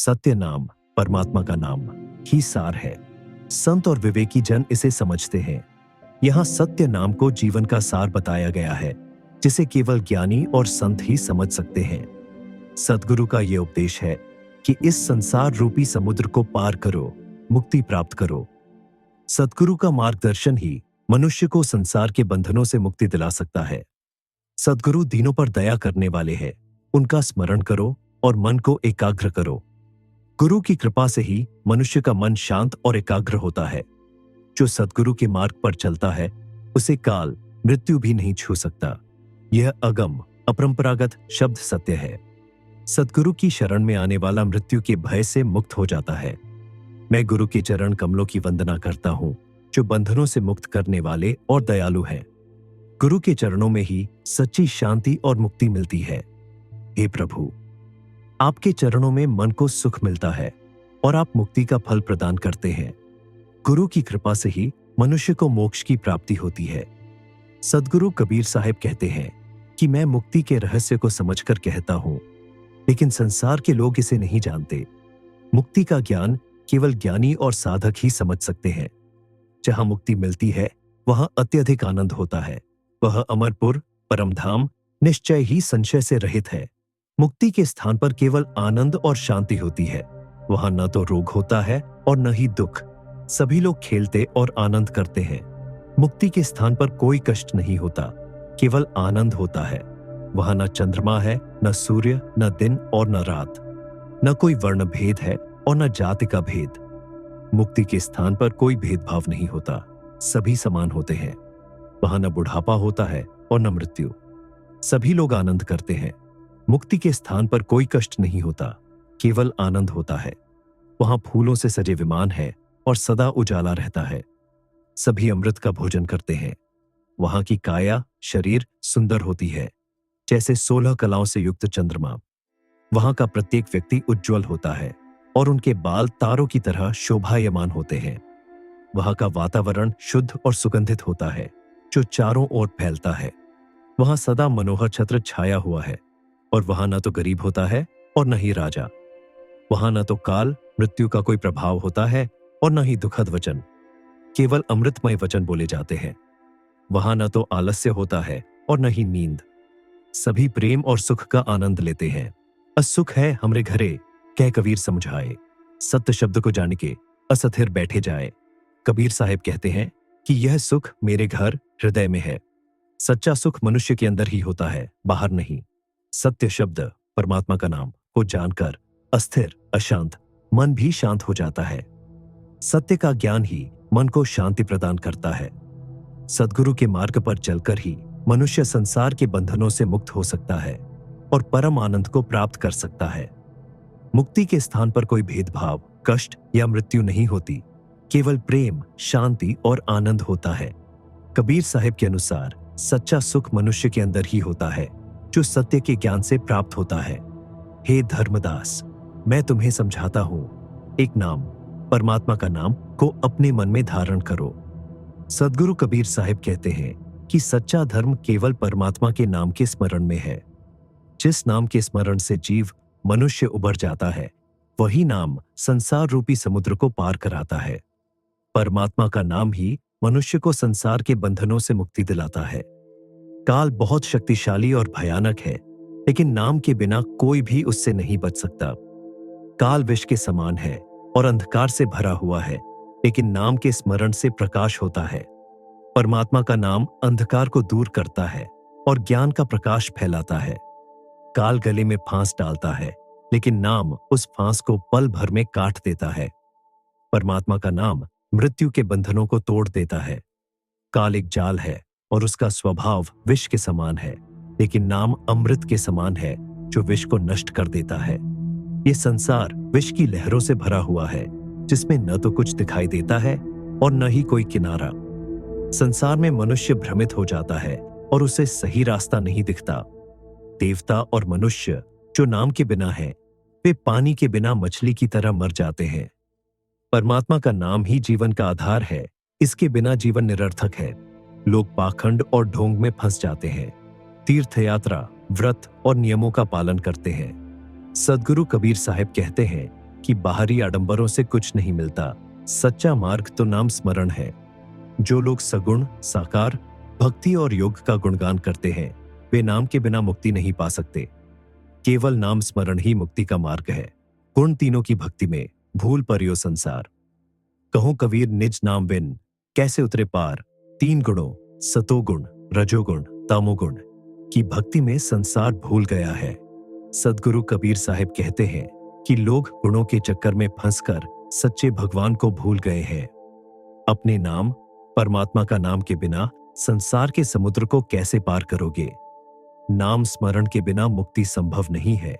सत्य नाम परमात्मा का नाम ही सार है। संत और विवेकी जन इसे समझते हैं। यहाँ सत्य नाम को जीवन का सार बताया गया है, जिसे केवल ज्ञानी और संत ही समझ सकते हैं। सद्गुरु का यह उपदेश है कि इस संसार रूपी समुद्र को पार करो, मुक्ति प्राप्त करो। सद्गुरु का मार्गदर्शन ही मनुष्य को संसार के बंधनों से मुक्ति दिला सकता है। सद्गुरु दीनों पर दया करने वाले हैं। उनका स्मरण करो और मन को एकाग्र करो। गुरु की कृपा से ही मनुष्य का मन शांत और एकाग्र होता है। जो सद्गुरु के मार्ग पर चलता है, उसे काल मृत्यु भी नहीं छू सकता। यह अगम अपरंपरागत शब्द सत्य है। सद्गुरु की शरण में आने वाला मृत्यु के भय से मुक्त हो जाता है। मैं गुरु के चरण कमलों की वंदना करता हूं, जो बंधनों से मुक्त करने वाले और दयालु हैं। गुरु के चरणों में ही सच्ची शांति और मुक्ति मिलती है। हे प्रभु, आपके चरणों में मन को सुख मिलता है और आप मुक्ति का फल प्रदान करते हैं। गुरु की कृपा से ही मनुष्य को मोक्ष की प्राप्ति होती है। सद्गुरु कबीर साहिब कहते हैं कि मैं मुक्ति के रहस्य को समझकर कहता हूं, लेकिन संसार के लोग इसे नहीं जानते। मुक्ति का ज्ञान केवल ज्ञानी और साधक ही समझ सकते हैं। जहां मुक्ति मिलती है, वहां अत्यधिक आनंद होता है। वह अमरपुर परमधाम निश्चय ही संशय से रहित है। मुक्ति के स्थान पर केवल आनंद और शांति होती है। वहां न तो रोग होता है और न ही दुख। सभी लोग खेलते और आनंद करते हैं। मुक्ति के स्थान पर कोई कष्ट नहीं होता, केवल आनंद होता है। वहां न चंद्रमा है, न सूर्य, न दिन और न रात। न कोई वर्ण भेद है और न जाति का भेद। मुक्ति के स्थान पर कोई भेदभाव नहीं होता, सभी समान होते हैं। वहां न बुढ़ापा होता है और न मृत्यु। सभी लोग आनंद करते हैं। मुक्ति के स्थान पर कोई कष्ट नहीं होता, केवल आनंद होता है। वहां फूलों से सजे विमान है और सदा उजाला रहता है। सभी अमृत का भोजन करते हैं। वहां की काया शरीर सुंदर होती है, जैसे 16 कलाओं से युक्त चंद्रमा। वहां का प्रत्येक व्यक्ति उज्जवल होता है और उनके बाल तारों की तरह शोभायमान होते हैं। वहां का वातावरण शुद्ध और सुगंधित होता है, जो चारों ओर फैलता है। वहां सदा मनोहर छत्र छाया हुआ है और वहां न तो गरीब होता है और न ही राजा। वहां न तो काल मृत्यु का कोई प्रभाव होता है और न ही दुखद वचन, केवल अमृतमय वचन बोले जाते हैं। वहां न तो आलस्य होता है और न ही नींद। सभी प्रेम और सुख का आनंद लेते हैं। असुख है हमरे घरे, कह कबीर समझाए। सत्य शब्द को जान के असथिर बैठे जाए। कबीर साहिब कहते हैं कि यह सुख मेरे घर हृदय में है। सच्चा सुख मनुष्य के अंदर ही होता है, बाहर नहीं। सत्य शब्द परमात्मा का नाम को जानकर अस्थिर अशांत मन भी शांत हो जाता है। सत्य का ज्ञान ही मन को शांति प्रदान करता है। सद्गुरु के मार्ग पर चलकर ही मनुष्य संसार के बंधनों से मुक्त हो सकता है और परम आनंद को प्राप्त कर सकता है। मुक्ति के स्थान पर कोई भेदभाव, कष्ट या मृत्यु नहीं होती, केवल प्रेम, शांति और आनंद होता है। कबीर साहिब के अनुसार सच्चा सुख मनुष्य के अंदर ही होता है, जो सत्य के ज्ञान से प्राप्त होता है। हे धर्मदास, मैं तुम्हें समझाता हूं, एक नाम परमात्मा का नाम को अपने मन में धारण करो। सद्गुरु कबीर साहिब कहते हैं कि सच्चा धर्म केवल परमात्मा के नाम के स्मरण में है। जिस नाम के स्मरण से जीव मनुष्य उबर जाता है, वही नाम संसार रूपी समुद्र को पार कराता है। परमात्मा का नाम ही मनुष्य को संसार के बंधनों से मुक्ति दिलाता है। काल बहुत शक्तिशाली और भयानक है, लेकिन नाम के बिना कोई भी उससे नहीं बच सकता। काल विष के समान है और अंधकार से भरा हुआ है, लेकिन नाम के स्मरण से प्रकाश होता है। परमात्मा का नाम अंधकार को दूर करता है और ज्ञान का प्रकाश फैलाता है। काल गले में फांस डालता है, लेकिन नाम उस फांस को पल भर में काट देता है। परमात्मा का नाम मृत्यु के बंधनों को तोड़ देता है। काल एक जाल है और उसका स्वभाव विष के समान है, लेकिन नाम अमृत के समान है, जो विष को नष्ट कर देता है। ये संसार विष की लहरों से भरा हुआ है, जिसमें न तो कुछ दिखाई देता है और न ही कोई किनारा। संसार में मनुष्य भ्रमित हो जाता है और उसे सही रास्ता नहीं दिखता। देवता और मनुष्य जो नाम के बिना है, वे पानी के बिना मछली की तरह मर जाते हैं। परमात्मा का नाम ही जीवन का आधार है, इसके बिना जीवन निरर्थक है। लोग पाखंड और ढोंग में फंस जाते हैं। तीर्थ यात्रा, व्रत और नियमों का पालन करते हैं। सद्गुरु कबीर साहिब कहते हैं कि बाहरी आडंबरों से कुछ नहीं मिलता। सच्चा मार्ग तो नाम स्मरण है। जो लोग सगुण, साकार, भक्ति और योग का गुणगान करते हैं, वे नाम के बिना मुक्ति नहीं पा सकते। केवल नाम स्मरण ही मुक्ति का मार्ग है। गुण तीनों की भक्ति में भूल परियो संसार। कहो कबीर निज नाम बिन कैसे उतरे पार। तीन गुणों सतोगुण, रजोगुण, तमोगुण की भक्ति में संसार भूल गया है। सदगुरु कबीर साहिब कहते हैं कि लोग गुणों के चक्कर में फंसकर सच्चे भगवान को भूल गए हैं। अपने नाम, परमात्मा का नाम के बिना संसार के समुद्र को कैसे पार करोगे? नाम स्मरण के बिना मुक्ति संभव नहीं है।